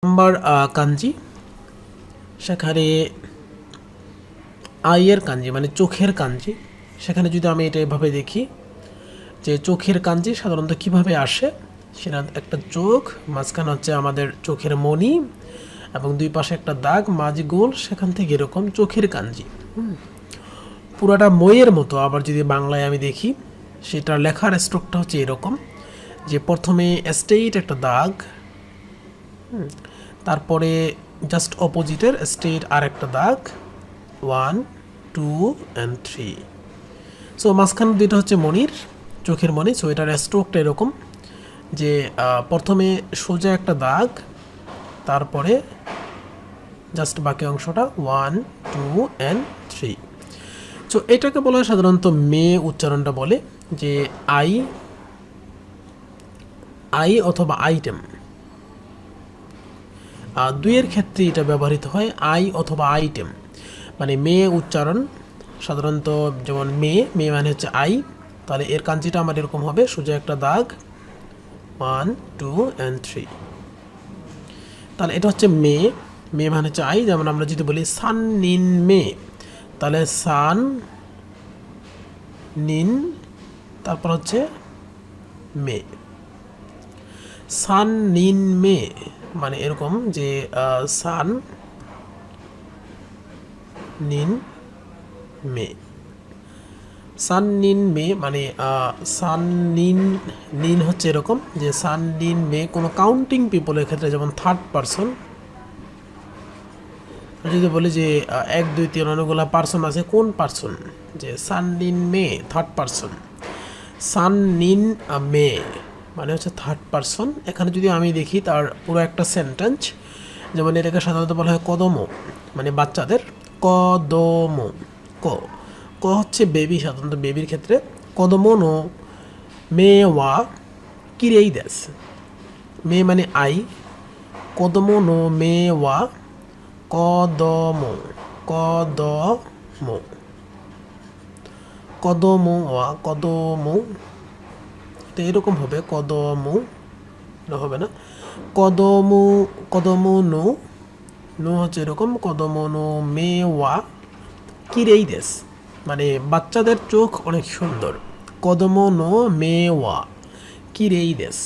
Number কাঞ্জি, সেখানে আইয়ের কাঞ্জি মানে চোখের কাঞ্জি। সেখানে যদি আমি এটা এভাবে দেখি যে চোখের কাঞ্জি সাধারণত কিভাবে আসে, সেটা একটা চোখ, মাঝখানে হচ্ছে আমাদের চোখের মণি এবং দুই পাশে একটা দাগ, মাঝ গোল, সেখান থেকে এরকম চোখের কাঞ্জি। পুরাটা মইয়ের মতো। আবার যদি বাংলায় আমি দেখি, সেটা লেখার স্ট্রোকটা হচ্ছে এরকম যে প্রথমে স্ট্রেইট একটা দাগ, তারপরে জাস্ট অপোজিটের স্ট্রেইট আর একটা দাগ, 1 2 and 3। সো মাঝখানে দুইটা হচ্ছে মণির, চোখের মণি। সো এটার স্ট্রোকটা এরকম যে প্রথমে সোজা একটা দাগ, তারপরে জাস্ট বাকি অংশটা 1 2 and 3। সো এটাকে বলা হয় সাধারণত মে উচ্চারণটা বলে যে আই আই অথবা আইটেম। দুইয়ের ক্ষেত্রে এটা ব্যবহৃত হয় আই অথবা আইটেম, মানে মে উচ্চারণ সাধারণত। যেমন মে মে মানে হচ্ছে আই, তাহলে এর কাঞ্জিটা আমার এরকম হবে, সোজা একটা দাগ 1 2 and 3। তাহলে এটা হচ্ছে মে, মে মানে হচ্ছে আই। যেমন আমরা যদি বলি সান নিন মে, তাহলে সান নিন তারপর হচ্ছে মে, সান নিন মে মানে এরকম যে সান নিন মে, সান নিন মে মানে সান নিন, নিন হচ্ছে এরকম যে সান নিন মে কোনো কাউন্টিং পিপলের ক্ষেত্রে, যেমন থার্ড পারসন। যদি বলি যে 1 2 3 অনেকগুলো পার্সন আছে, কোন পার্সন, যে সান নিন মে থার্ড পারসন, সান নিন মে মানে হচ্ছে থার্ড পারসন। এখানে যদি আমি দেখি তার পুরো একটা সেন্টেন্স, যেমন এটাকে সাধারণত বলা হয় কদমো, মানে বাচ্চাদের কদমো। ক ক হচ্ছে বেবি, সাধারণত বেবির ক্ষেত্রে। কদমো নো মে ওয়া কিরেই দেশ, মে মানে আই, কদমো নো মে ওয়া কদমো, কদমো, কদমো ওয়া কদমো। তো এরকম হবে কদমো, না হবে না, কদমো, কদমো নো, নো হচ্ছে এরকম কদমো নো মে ওয়া কিরেই দেশ, মানে বাচ্চাদের চোখ অনেক সুন্দর। কদমো নো মে ওয়া কিরেই দেশ।